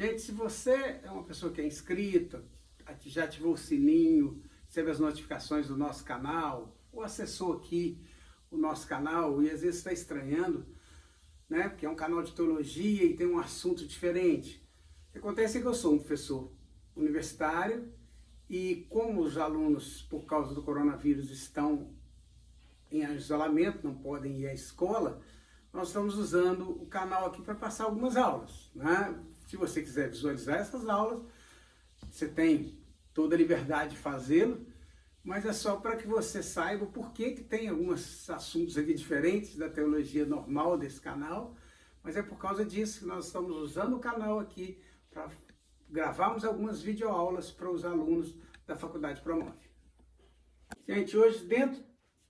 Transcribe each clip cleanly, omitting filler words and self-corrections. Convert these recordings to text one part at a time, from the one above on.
Gente, se você é uma pessoa que é inscrita, já ativou o sininho, recebe as notificações do nosso canal, ou acessou aqui o nosso canal e às vezes está estranhando, né? Porque é um canal de teologia e tem um assunto diferente. O que acontece é que eu sou um professor universitário e como os alunos, por causa do coronavírus, estão em isolamento, não podem ir à escola, nós estamos usando o canal aqui para passar algumas aulas, né? Se você quiser visualizar essas aulas, você tem toda a liberdade de fazê-lo, mas é só para que você saiba por que tem alguns assuntos aqui diferentes da teologia normal desse canal, mas é por causa disso que nós estamos usando o canal aqui para gravarmos algumas videoaulas para os alunos da Faculdade Promove. Gente, hoje dentro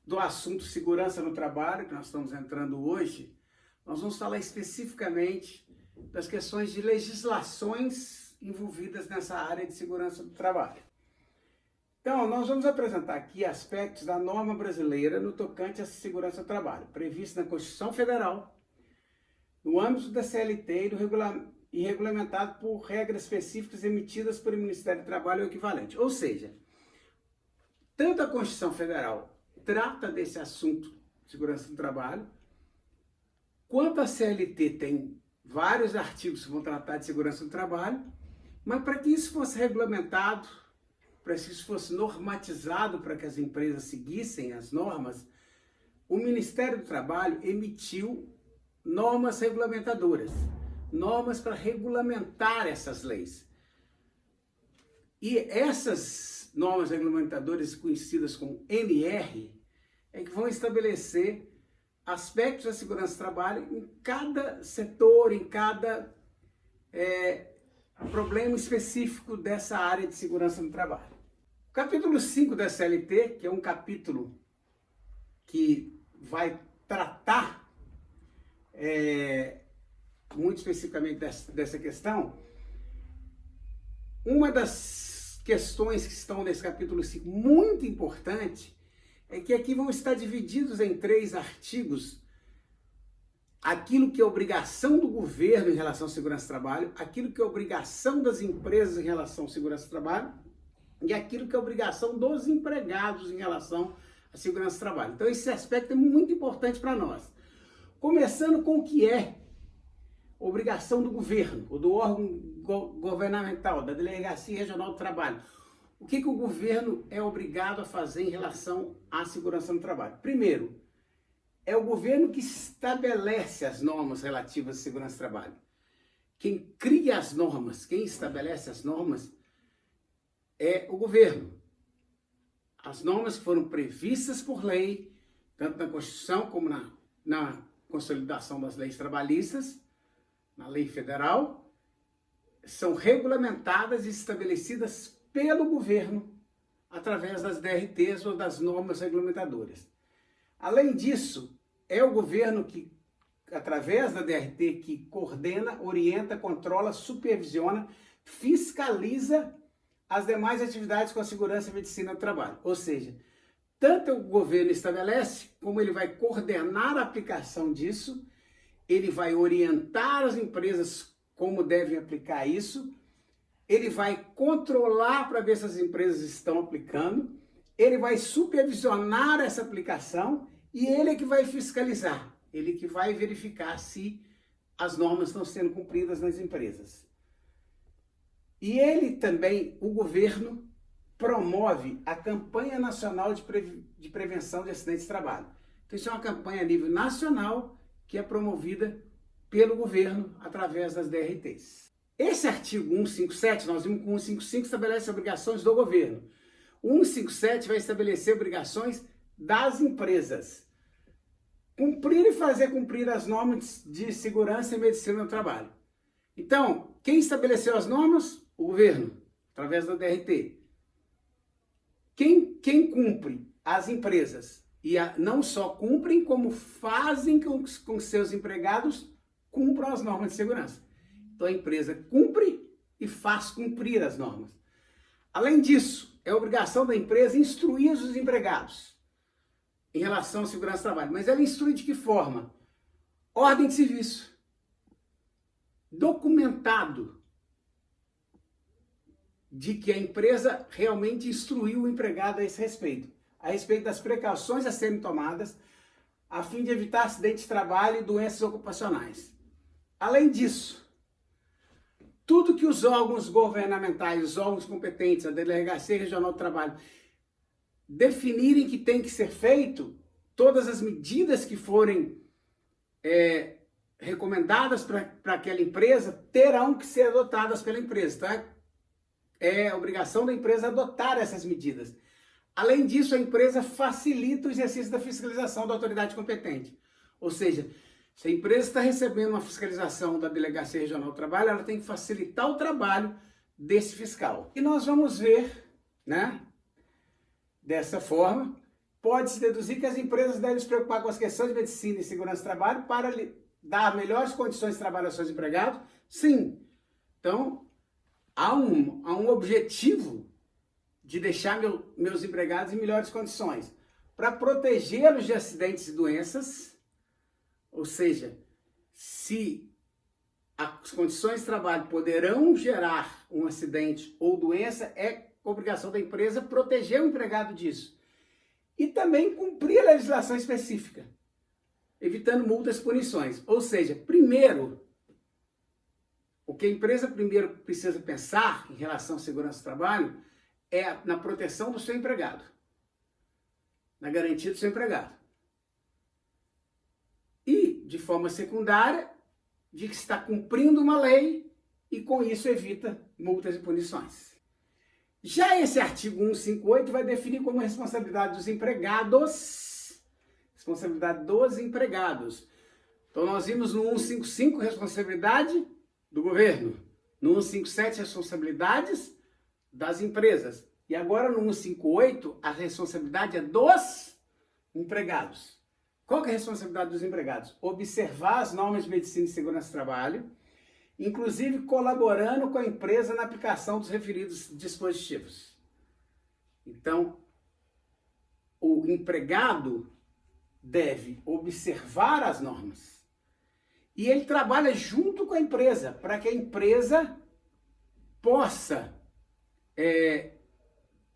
do assunto segurança no trabalho, que nós estamos entrando hoje, nós vamos falar especificamente das questões de legislações envolvidas nessa área de segurança do trabalho. Então, nós vamos apresentar aqui aspectos da norma brasileira no tocante à segurança do trabalho, prevista na Constituição Federal, no âmbito da CLT e regulamentado por regras específicas emitidas pelo Ministério do Trabalho ou equivalente. Ou seja, tanto a Constituição Federal trata desse assunto de segurança do trabalho, quanto a CLT tem vários artigos que vão tratar de segurança do trabalho, mas para que isso fosse regulamentado, para que isso fosse normatizado, para que as empresas seguissem as normas, o Ministério do Trabalho emitiu normas regulamentadoras, normas para regulamentar essas leis. E essas normas regulamentadoras, conhecidas como NR, é que vão estabelecer aspectos da segurança do trabalho em cada setor, em cada problema específico dessa área de segurança no trabalho. O capítulo 5 da CLT, que é um capítulo que vai tratar muito especificamente dessa questão, uma das questões que estão nesse capítulo 5, muito importante, é que aqui vão estar divididos em 3 artigos aquilo que é obrigação do governo em relação à segurança do trabalho, aquilo que é obrigação das empresas em relação à segurança do trabalho e aquilo que é obrigação dos empregados em relação à segurança do trabalho. Então esse aspecto é muito importante para nós. Começando com o que é obrigação do governo, ou do órgão governamental, da Delegacia Regional do Trabalho. O que o governo é obrigado a fazer em relação à segurança no trabalho? Primeiro, é o governo que estabelece as normas relativas à segurança do trabalho. Quem cria as normas, quem estabelece as normas é o governo. As normas foram previstas por lei, tanto na Constituição como na consolidação das leis trabalhistas, na lei federal, são regulamentadas e estabelecidas pelo governo através das DRTs ou das normas regulamentadoras. Além disso, é o governo que, através da DRT, que coordena, orienta, controla, supervisiona, fiscaliza as demais atividades com a segurança e medicina do trabalho. Ou seja, tanto o governo estabelece, como ele vai coordenar a aplicação disso, ele vai orientar as empresas como devem aplicar isso, ele vai controlar para ver se as empresas estão aplicando, ele vai supervisionar essa aplicação e ele é que vai fiscalizar, ele que vai verificar se as normas estão sendo cumpridas nas empresas. E ele também, o governo, promove a Campanha Nacional de Prevenção de Acidentes de Trabalho. Então isso é uma campanha a nível nacional que é promovida pelo governo através das DRTs. Esse artigo 157, nós vimos que o 155 estabelece obrigações do governo. O 157 vai estabelecer obrigações das empresas. Cumprir e fazer cumprir as normas de segurança e medicina do trabalho. Então, quem estabeleceu as normas? O governo, através da DRT. Quem cumpre? As empresas. E não só cumprem, como fazem com que seus empregados cumpram as normas de segurança. Então a empresa cumpre e faz cumprir as normas. Além disso, é obrigação da empresa instruir os empregados em relação à segurança do trabalho. Mas ela instrui de que forma? Ordem de serviço. Documentado. de que a empresa realmente instruiu o empregado a respeito das precauções a serem tomadas, a fim de evitar acidentes de trabalho e doenças ocupacionais. Além disso, tudo que os órgãos governamentais, os órgãos competentes, a Delegacia Regional do Trabalho, definirem que tem que ser feito, todas as medidas que forem recomendadas para aquela empresa terão que ser adotadas pela empresa, tá? É obrigação da empresa adotar essas medidas. Além disso, a empresa facilita o exercício da fiscalização da autoridade competente. Ou seja, se a empresa está recebendo uma fiscalização da Delegacia Regional do Trabalho, ela tem que facilitar o trabalho desse fiscal. E nós vamos ver, né? Dessa forma, pode-se deduzir que as empresas devem se preocupar com as questões de medicina e segurança do trabalho para dar melhores condições de trabalho aos seus empregados? Sim. Então, há um objetivo de deixar meus empregados em melhores condições, para protegê-los de acidentes e doenças, ou seja, se as condições de trabalho poderão gerar um acidente ou doença, é obrigação da empresa proteger o empregado disso. E também cumprir a legislação específica, evitando multas e punições. Ou seja, primeiro, o que a empresa primeiro precisa pensar em relação à segurança do trabalho é na proteção do seu empregado, na garantia do seu empregado. E, de forma secundária, de que está cumprindo uma lei e, com isso, evita multas e punições. Já esse artigo 158 vai definir como responsabilidade dos empregados, Então, nós vimos no 155, responsabilidade do governo. No 157, responsabilidades das empresas. E agora no 158, a responsabilidade é dos empregados. Qual que é a responsabilidade dos empregados? Observar as normas de medicina e segurança do trabalho, inclusive colaborando com a empresa na aplicação dos referidos dispositivos. Então, o empregado deve observar as normas. E ele trabalha junto com a empresa, para que a empresa possa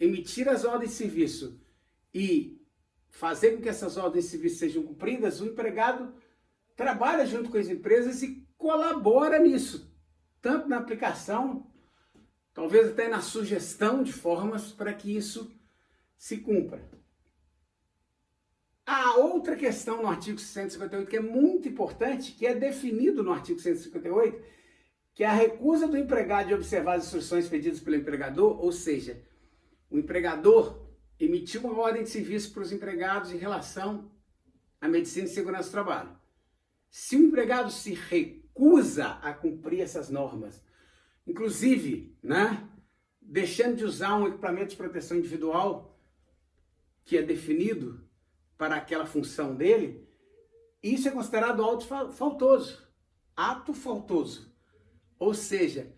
emitir as ordens de serviço e fazer com que essas ordens de serviço sejam cumpridas. O empregado trabalha junto com as empresas e colabora nisso, tanto na aplicação, talvez até na sugestão de formas para que isso se cumpra. Há outra questão no artigo 158 que é muito importante, que é definido no artigo 158, que é a recusa do empregado de observar as instruções pedidas pelo empregador, ou seja, o empregador emitiu uma ordem de serviço para os empregados em relação à medicina e segurança do trabalho. Se o empregado se recusa a cumprir essas normas, inclusive, deixando de usar um equipamento de proteção individual que é definido para aquela função dele, isso é considerado ato faltoso. Ou seja,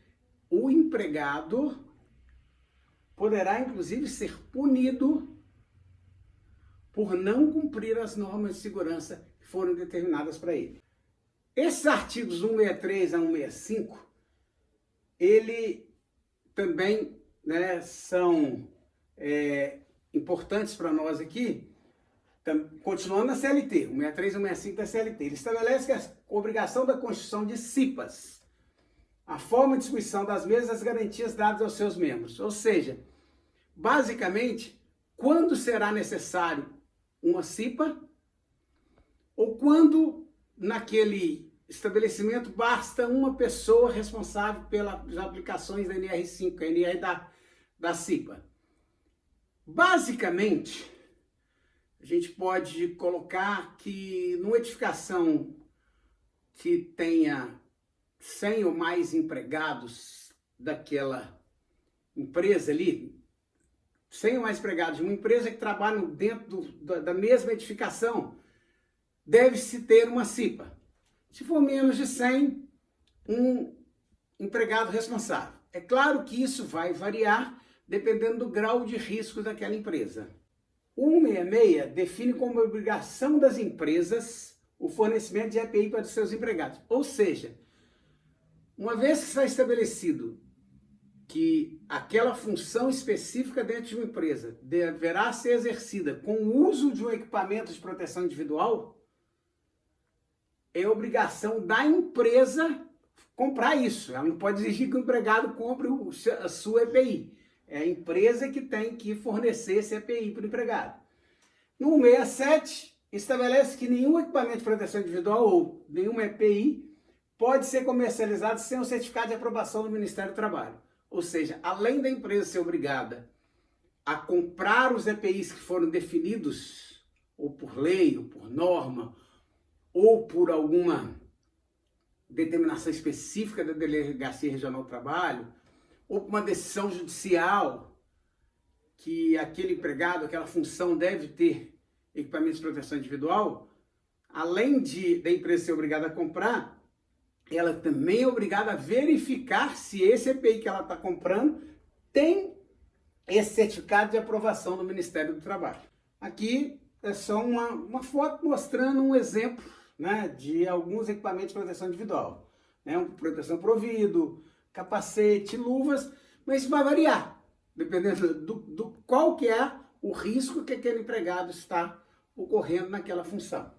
o empregado poderá, inclusive, ser punido por não cumprir as normas de segurança que foram determinadas para ele. Esses artigos 163 a 165, ele também são importantes para nós aqui, continuando na CLT, 163 e 165 da CLT. Ele estabelece que a obrigação da constituição de CIPAs, a forma de distribuição das mesmas, as garantias dadas aos seus membros. Ou seja, basicamente, quando será necessário uma CIPA, ou quando naquele estabelecimento basta uma pessoa responsável pelas aplicações da NR5, a NR da CIPA. Basicamente, a gente pode colocar que numa edificação que tenha 100 ou mais empregados daquela empresa ali, 100 ou mais empregados de uma empresa que trabalham dentro da mesma edificação, deve-se ter uma CIPA. Se for menos de 100, um empregado responsável. É claro que isso vai variar dependendo do grau de risco daquela empresa. O 166 define como obrigação das empresas o fornecimento de EPI para os seus empregados. Ou seja, uma vez que está estabelecido que aquela função específica dentro de uma empresa deverá ser exercida com o uso de um equipamento de proteção individual, é obrigação da empresa comprar isso. Ela não pode exigir que o empregado compre a sua EPI. É a empresa que tem que fornecer esse EPI para o empregado. No 167, estabelece que nenhum equipamento de proteção individual ou nenhuma EPI pode ser comercializado sem um certificado de aprovação do Ministério do Trabalho. Ou seja, além da empresa ser obrigada a comprar os EPIs que foram definidos, ou por lei, ou por norma, ou por alguma determinação específica da Delegacia Regional do Trabalho, ou por uma decisão judicial que aquele empregado, aquela função deve ter equipamento de proteção individual, além da empresa ser obrigada a comprar, ela também é obrigada a verificar se esse EPI que ela está comprando tem esse certificado de aprovação do Ministério do Trabalho. Aqui é só uma foto mostrando um exemplo, né, de alguns equipamentos de proteção individual. Né, proteção por ouvido, capacete, luvas, mas isso vai variar, dependendo do qual que é o risco que aquele empregado está ocorrendo naquela função.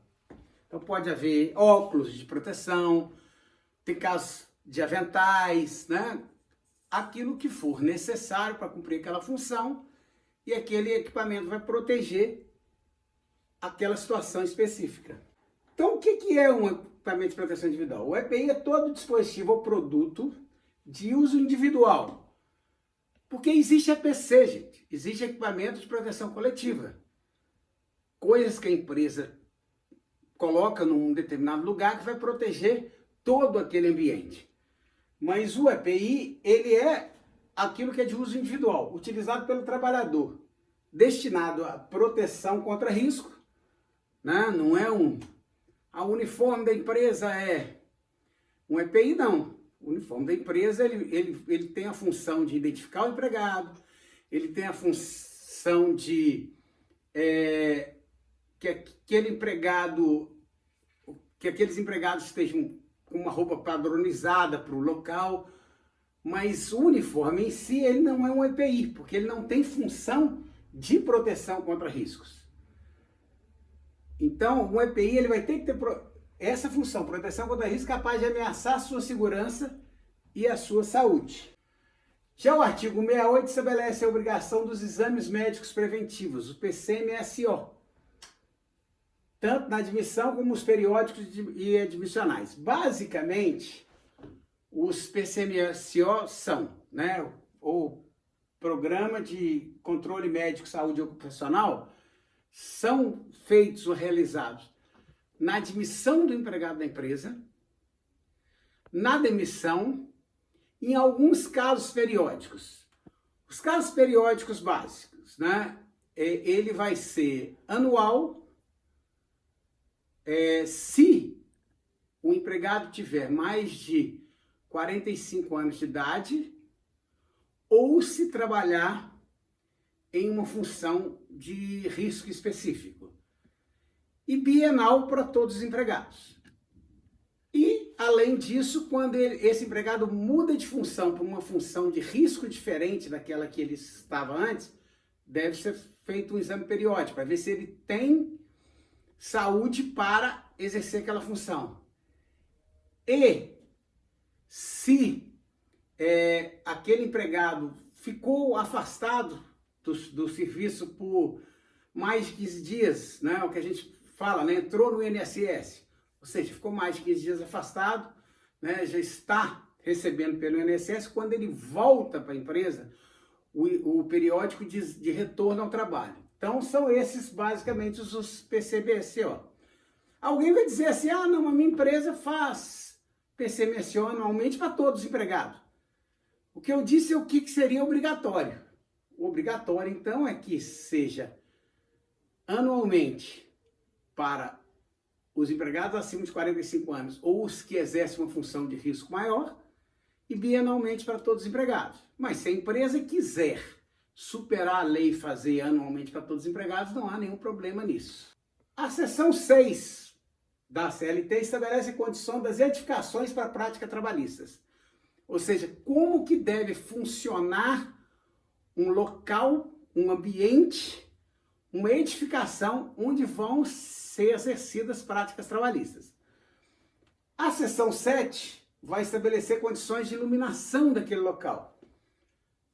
Então pode haver óculos de proteção, tem casos de aventais, né? Aquilo que for necessário para cumprir aquela função, e aquele equipamento vai proteger aquela situação específica. Então, o que é um equipamento de proteção individual? O EPI é todo dispositivo ou produto de uso individual. Porque existe EPC, gente. Existe equipamento de proteção coletiva. Coisas que a empresa coloca num determinado lugar que vai proteger todo aquele ambiente. Mas o EPI, ele é aquilo que é de uso individual, utilizado pelo trabalhador, destinado à proteção contra risco, né? Não é a uniforme da empresa é um EPI, não. O uniforme da empresa, ele tem a função de identificar o empregado, ele tem a função de que aqueles empregados estejam com uma roupa padronizada para o local, mas o uniforme em si, ele não é um EPI, porque ele não tem função de proteção contra riscos. Então, um EPI ele vai ter que ter essa função, proteção contra riscos, capaz de ameaçar a sua segurança e a sua saúde. Já o artigo 68 estabelece a obrigação dos exames médicos preventivos, o PCMSO, tanto na admissão como os periódicos e admissionais. Basicamente, os PCMSO são, né, o Programa de Controle Médico e Saúde Ocupacional, são feitos ou realizados na admissão do empregado da empresa, na demissão, em alguns casos periódicos. Os casos periódicos básicos, né, ele vai ser anual, se o empregado tiver mais de 45 anos de idade ou se trabalhar em uma função de risco específico. E bienal para todos os empregados. E, além disso, quando esse empregado muda de função para uma função de risco diferente daquela que ele estava antes, deve ser feito um exame periódico para ver se ele tem saúde para exercer aquela função. E se aquele empregado ficou afastado do serviço por mais de 15 dias, né, o que a gente fala, né, entrou no INSS, ou seja, ficou mais de 15 dias afastado, né, já está recebendo pelo INSS, quando ele volta para a empresa, o periódico de retorno ao trabalho. Então, são esses, basicamente, os PCMSO. Alguém vai dizer assim, não, a minha empresa faz PCMSO anualmente para todos os empregados. O que eu disse é o que seria obrigatório. O obrigatório, então, é que seja anualmente para os empregados acima de 45 anos ou os que exercem uma função de risco maior e bienalmente para todos os empregados. Mas se a empresa quiser superar a lei e fazer anualmente para todos os empregados, não há nenhum problema nisso. A seção 6 da CLT estabelece a condição das edificações para práticas trabalhistas. Ou seja, como que deve funcionar um local, um ambiente, uma edificação onde vão ser exercidas práticas trabalhistas. A seção 7 vai estabelecer condições de iluminação daquele local.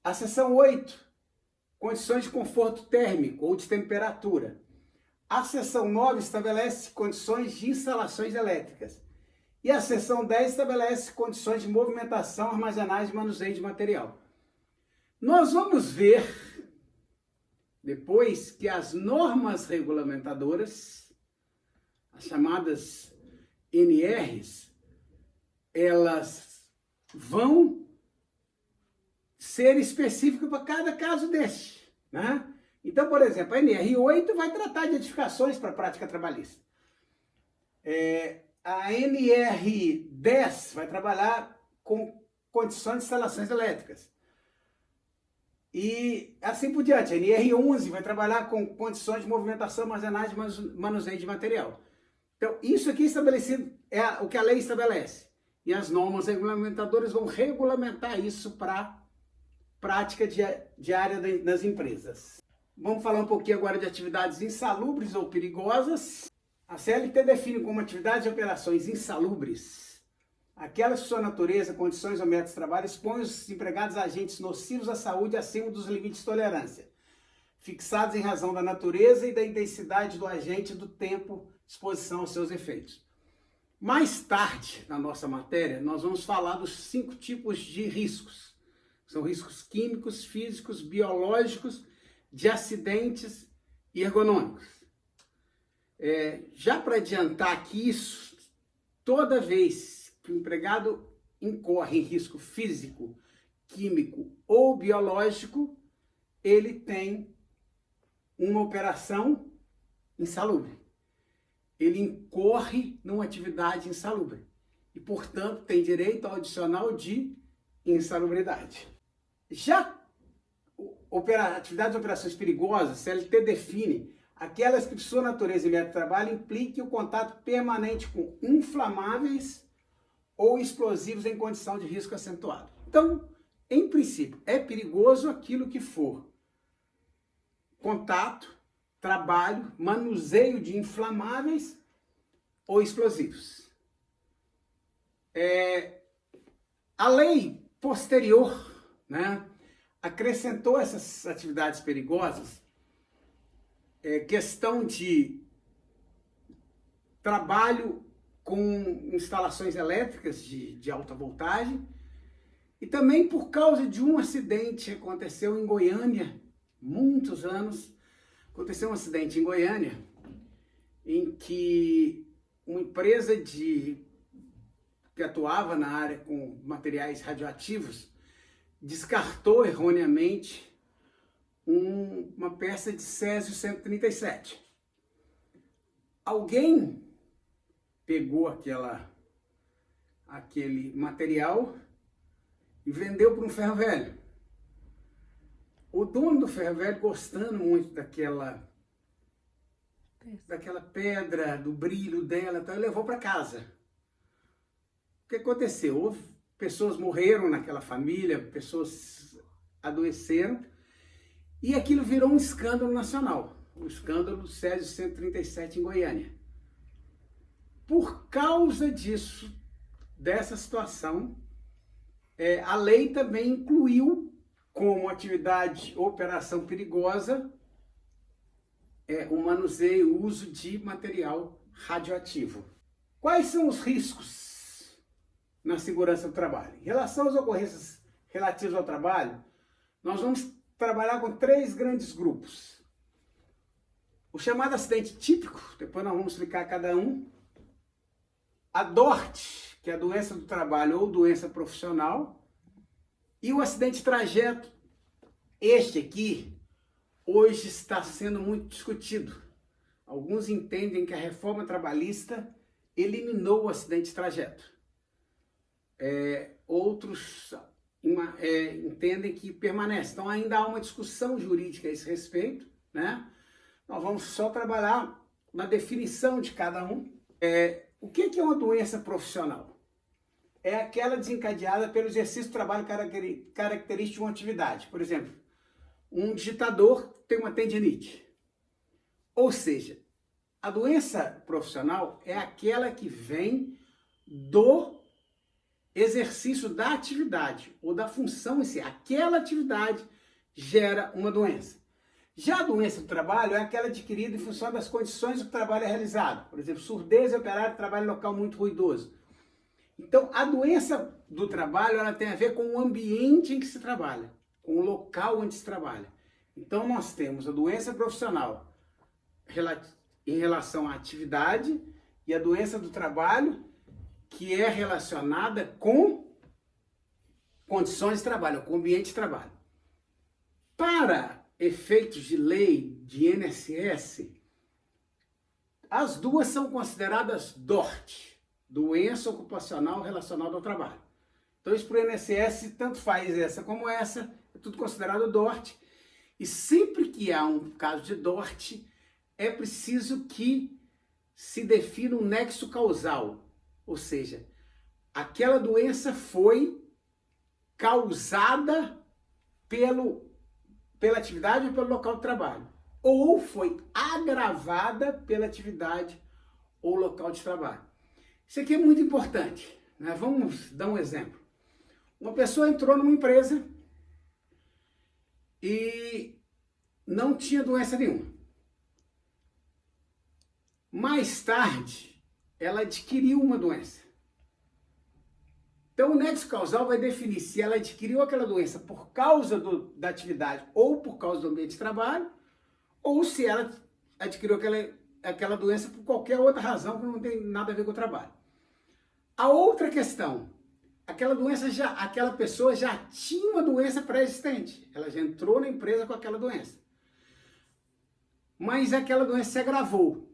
A seção 8, condições de conforto térmico ou de temperatura. A seção 9 estabelece condições de instalações elétricas. E a seção 10 estabelece condições de movimentação, armazenagem e manuseio de material. Nós vamos ver depois que as normas regulamentadoras, as chamadas NRs, elas vão ser específicas para cada caso deste, né? Então, por exemplo, a NR8 vai tratar de edificações para prática trabalhista. A NR10 vai trabalhar com condições de instalações elétricas. E assim por diante. A NR11 vai trabalhar com condições de movimentação, armazenagem e manuseio de material. Então, isso aqui estabelecido é o que a lei estabelece. E as normas regulamentadoras vão regulamentar isso para prática diária das empresas. Vamos falar um pouquinho agora de atividades insalubres ou perigosas. A CLT define como atividades e operações insalubres aquelas que sua natureza, condições ou métodos de trabalho expõem os empregados a agentes nocivos à saúde acima dos limites de tolerância, fixados em razão da natureza e da intensidade do agente e do tempo de exposição aos seus efeitos. Mais tarde, na nossa matéria, nós vamos falar dos 5 tipos de riscos. São riscos químicos, físicos, biológicos, de acidentes e ergonômicos. Já para adiantar aqui isso, toda vez que o empregado incorre em risco físico, químico ou biológico, ele tem uma operação insalubre. Ele incorre numa atividade insalubre e, portanto, tem direito ao adicional de insalubridade. Já atividades e operações perigosas, CLT define aquelas que, por sua natureza e método de trabalho, impliquem o contato permanente com inflamáveis ou explosivos em condição de risco acentuado. Então, em princípio, é perigoso aquilo que for contato, trabalho, manuseio de inflamáveis ou explosivos. A lei posterior, né, acrescentou essas atividades perigosas, questão de trabalho com instalações elétricas de alta voltagem, e também por causa de um acidente que aconteceu em Goiânia, muitos anos. Aconteceu um acidente em Goiânia, em que uma empresa que atuava na área com materiais radioativos descartou erroneamente uma peça de Césio-137. Alguém pegou aquele material e vendeu para um ferro velho. O dono do ferro velho, gostando muito daquela pedra, do brilho dela, então ele levou para casa. O que aconteceu? Pessoas morreram naquela família, pessoas adoeceram, e aquilo virou um escândalo nacional, o escândalo do Césio-137 em Goiânia. Por causa disso, dessa situação, a lei também incluiu como atividade ou operação perigosa o manuseio e o uso de material radioativo. Quais são os riscos na segurança do trabalho? Em relação às ocorrências relativas ao trabalho, nós vamos trabalhar com 3 grandes grupos. O chamado acidente típico, depois nós vamos explicar cada um. A DORT, que é a doença do trabalho ou doença profissional. E o acidente de trajeto, este aqui, hoje está sendo muito discutido. Alguns entendem que a reforma trabalhista eliminou o acidente de trajeto. Outros entendem que permanece. Então ainda há uma discussão jurídica a esse respeito, né? Nós vamos só trabalhar na definição de cada um. O que é uma doença profissional? é aquela desencadeada pelo exercício do trabalho característico de uma atividade. Por exemplo, um digitador tem uma tendinite. Ou seja, a doença profissional é aquela que vem do exercício da atividade ou da função em si. Aquela atividade gera uma doença. Já a doença do trabalho é aquela adquirida em função das condições do que o trabalho é realizado. Por exemplo, surdez e operário, trabalho local muito ruidoso. Então, a doença do trabalho ela tem a ver com o ambiente em que se trabalha, com o local onde se trabalha. Então, nós temos a doença profissional em relação à atividade e a doença do trabalho que é relacionada com condições de trabalho, com o ambiente de trabalho. Para efeitos de lei de INSS, as duas são consideradas DORT, doença ocupacional relacionada ao trabalho. Então, isso para o INSS, tanto faz essa como essa, é tudo considerado DORT. E sempre que há um caso de DORT, é preciso que se defina um nexo causal. Ou seja, aquela doença foi causada pela atividade ou pelo local de trabalho. Ou foi agravada pela atividade ou local de trabalho. Isso aqui é muito importante, né? Vamos dar um exemplo. Uma pessoa entrou numa empresa e não tinha doença nenhuma. Mais tarde, ela adquiriu uma doença. Então, o nexo causal vai definir se ela adquiriu aquela doença por causa da atividade ou por causa do ambiente de trabalho, ou se ela adquiriu aquela doença por qualquer outra razão que não tem nada a ver com o trabalho. A outra questão, aquela pessoa já tinha uma doença pré-existente. Ela já entrou na empresa com aquela doença. Mas aquela doença se agravou.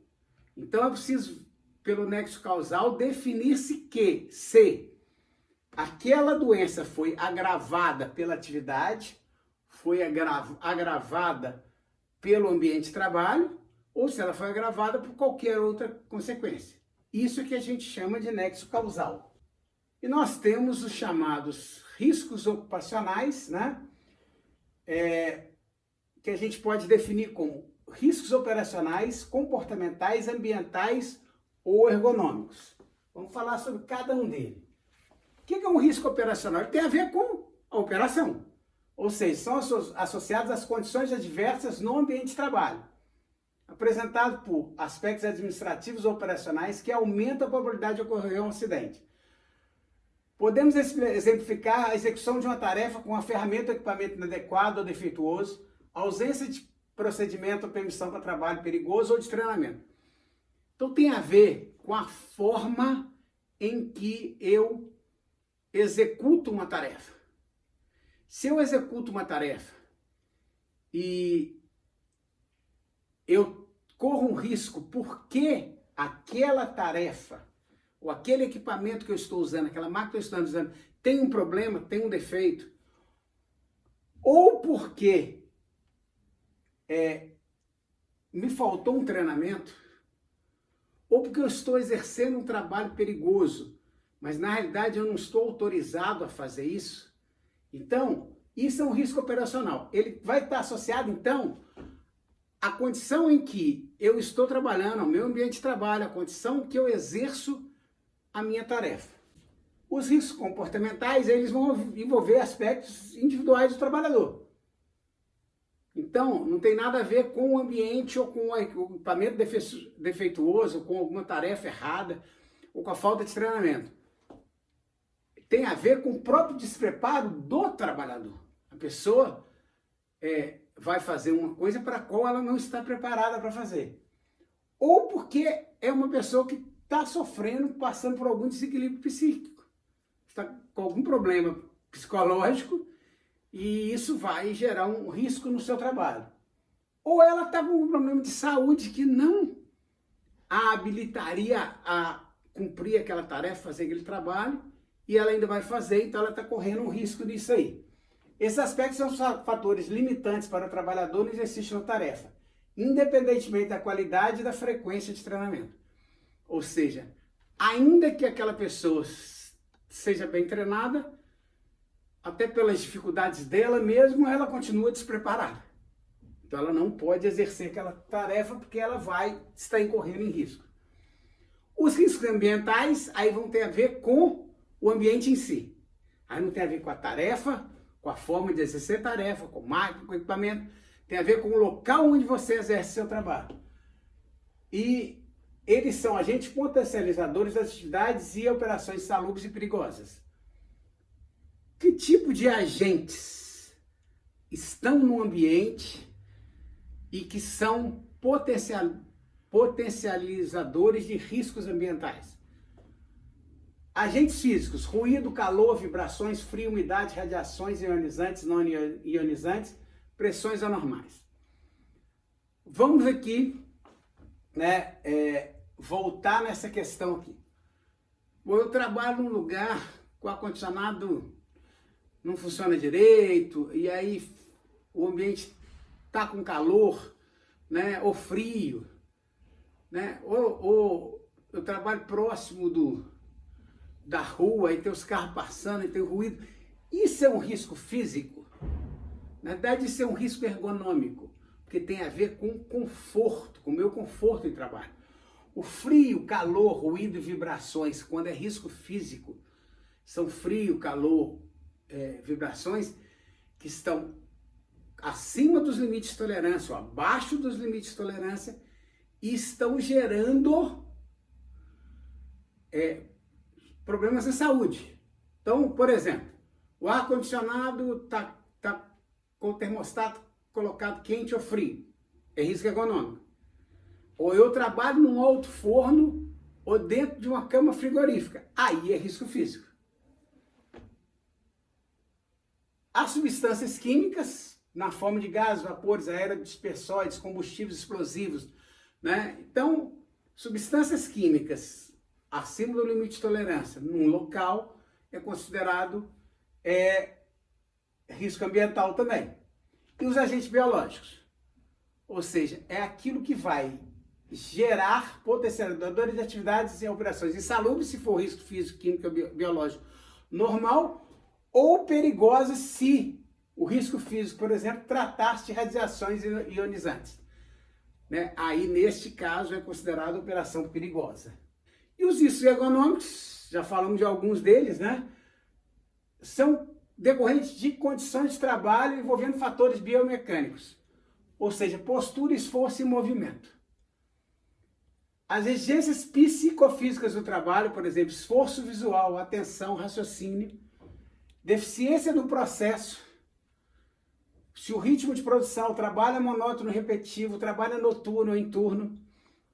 Então, é preciso, pelo nexo causal, definir-se se aquela doença foi agravada pela atividade, foi agravada pelo ambiente de trabalho, ou se ela foi agravada por qualquer outra consequência. Isso que a gente chama de nexo causal. E nós temos os chamados riscos ocupacionais, né? Que a gente pode definir como riscos operacionais, comportamentais, ambientais ou ergonômicos. Vamos falar sobre cada um deles. O que é um risco operacional? Ele tem a ver com a operação. Ou seja, são associados às condições adversas no ambiente de trabalho, apresentado por aspectos administrativos ou operacionais que aumentam a probabilidade de ocorrer um acidente. Podemos exemplificar a execução de uma tarefa com uma ferramenta ou equipamento inadequado ou defeituoso, ausência de procedimento ou permissão para trabalho perigoso ou de treinamento. Então tem a ver com a forma em que eu executo uma tarefa. Se eu executo uma tarefa e eu corro um risco porque aquela tarefa ou aquele equipamento que eu estou usando, aquela máquina que eu estou usando, tem um problema, tem um defeito, ou porque me faltou um treinamento, ou porque eu estou exercendo um trabalho perigoso, mas na realidade eu não estou autorizado a fazer isso. Então, isso é um risco operacional. Ele vai estar associado, então, à condição em que eu estou trabalhando, ao meu ambiente de trabalho, à condição que eu exerço a minha tarefa. Os riscos comportamentais, eles vão envolver aspectos individuais do trabalhador. Então, não tem nada a ver com o ambiente ou com o equipamento defeituoso, ou com alguma tarefa errada, ou com a falta de treinamento. Tem a ver com o próprio despreparo do trabalhador. A pessoa vai fazer uma coisa para a qual ela não está preparada para fazer. Ou porque é uma pessoa que está sofrendo, passando por algum desequilíbrio psíquico. Está com algum problema psicológico e isso vai gerar um risco no seu trabalho. Ou ela está com um problema de saúde que não a habilitaria a cumprir aquela tarefa, fazer aquele trabalho, e ela ainda vai fazer, então ela está correndo um risco disso aí. Esses aspectos são fatores limitantes para o trabalhador no exercício da tarefa, independentemente da qualidade e da frequência de treinamento. Ou seja, ainda que aquela pessoa seja bem treinada, até pelas dificuldades dela mesmo, ela continua despreparada. Então ela não pode exercer aquela tarefa porque ela vai estar incorrendo em risco. Os riscos ambientais aí vão ter a ver com o ambiente em si. Aí não tem a ver com a tarefa, com a forma de exercer a tarefa, com máquina, com equipamento. Tem a ver com o local onde você exerce seu trabalho. E eles são agentes potencializadores das atividades e operações insalubres e perigosas. Que tipo de agentes estão no ambiente e que são potencializadores de riscos ambientais? Agentes físicos: ruído, calor, vibrações, frio, umidade, radiações ionizantes, não ionizantes, pressões anormais. Vamos aqui, voltar nessa questão aqui. Eu trabalho num lugar com ar-condicionado não funciona direito, e aí o ambiente está com calor, ou frio, ou eu trabalho próximo da rua, e tem os carros passando, e tem o ruído. Isso é um risco físico? Na verdade, isso é um risco ergonômico, porque tem a ver com conforto, com o meu conforto em trabalho. O frio, calor, ruído e vibrações, quando é risco físico, são frio, calor, vibrações que estão acima dos limites de tolerância ou abaixo dos limites de tolerância e estão gerando problemas de saúde. Então, por exemplo, o ar-condicionado está com o termostato colocado quente ou frio, é risco ergonômico. Ou eu trabalho num alto forno ou dentro de uma cama frigorífica, aí é risco físico. As substâncias químicas, na forma de gases, vapores, aerodispersóides, combustíveis explosivos, Então, substâncias químicas acima do limite de tolerância num local é considerado risco ambiental também. E os agentes biológicos? Ou seja, é aquilo que vai gerar potencializadores de atividades e operações insalubres, se for risco físico, químico ou biológico normal, ou perigosas se o risco físico, por exemplo, tratar-se de radiações ionizantes. Aí, neste caso, é considerado operação perigosa. E os riscos ergonômicos, já falamos de alguns deles, são decorrentes de condições de trabalho envolvendo fatores biomecânicos, ou seja, postura, esforço e movimento. As exigências psicofísicas do trabalho, por exemplo, esforço visual, atenção, raciocínio, deficiência do processo, se o ritmo de produção, trabalho é monótono, repetitivo, trabalho é noturno ou em turno.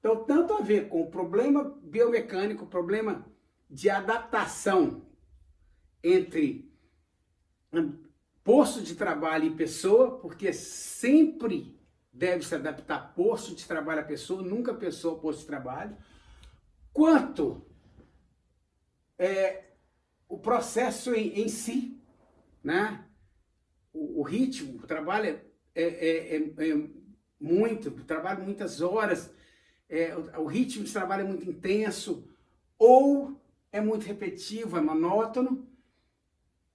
Então, tanto a ver com o problema biomecânico, problema de adaptação entre posto de trabalho e pessoa, porque sempre deve se adaptar posto de trabalho a pessoa, nunca pessoa ao posto de trabalho, quanto o processo em si, o ritmo, o trabalho trabalho muitas horas, o ritmo de trabalho é muito intenso, ou é muito repetitivo, é monótono.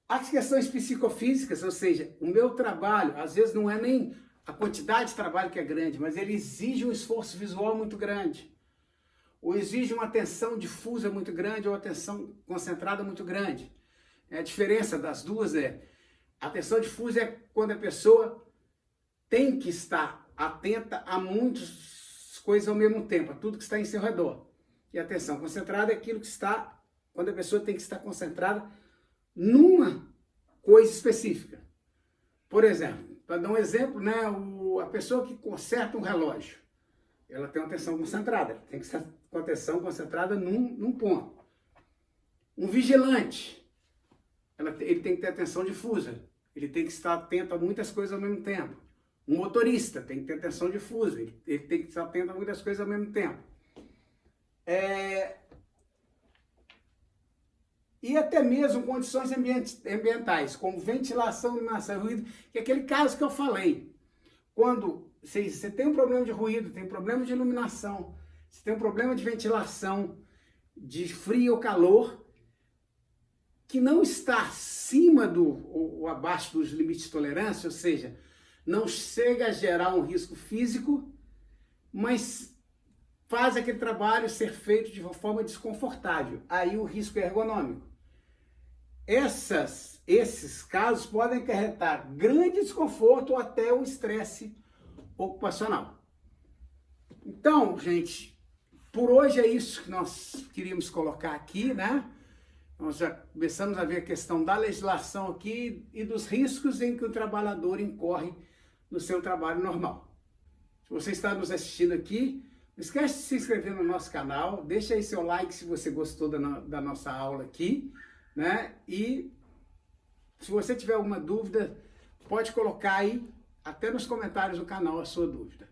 As questões psicofísicas, ou seja, o meu trabalho, às vezes não é nem a quantidade de trabalho que é grande, mas ele exige um esforço visual muito grande, ou exige uma atenção difusa muito grande, ou atenção concentrada muito grande. A diferença das duas a atenção difusa é quando a pessoa tem que estar atenta a muitas coisas ao mesmo tempo, a tudo que está em seu redor. E a atenção concentrada é aquilo que está, quando a pessoa tem que estar concentrada numa coisa específica. Por exemplo, para dar um exemplo, a pessoa que conserta um relógio, ela tem uma atenção concentrada, tem que estar com a atenção concentrada num ponto. Um vigilante, ele tem que ter atenção difusa, ele tem que estar atento a muitas coisas ao mesmo tempo. Um motorista tem que ter atenção difusa, ele tem que estar atento a muitas coisas ao mesmo tempo. E até mesmo condições ambientais, como ventilação, iluminação e ruído, que é aquele caso que eu falei. Quando você tem um problema de ruído, tem um problema de iluminação, você tem um problema de ventilação, de frio ou calor, que não está acima ou abaixo dos limites de tolerância, ou seja, não chega a gerar um risco físico, mas faz aquele trabalho ser feito de uma forma desconfortável. Aí o risco é ergonômico. Esses casos podem acarretar grande desconforto ou até o estresse ocupacional. Então, gente, por hoje é isso que nós queríamos colocar aqui, né? Nós já começamos a ver a questão da legislação aqui e dos riscos em que o trabalhador incorre no seu trabalho normal. Se você está nos assistindo aqui, não esquece de se inscrever no nosso canal, deixa aí seu like se você gostou da nossa aula aqui, né? E se você tiver alguma dúvida, pode colocar aí, até nos comentários do canal, a sua dúvida.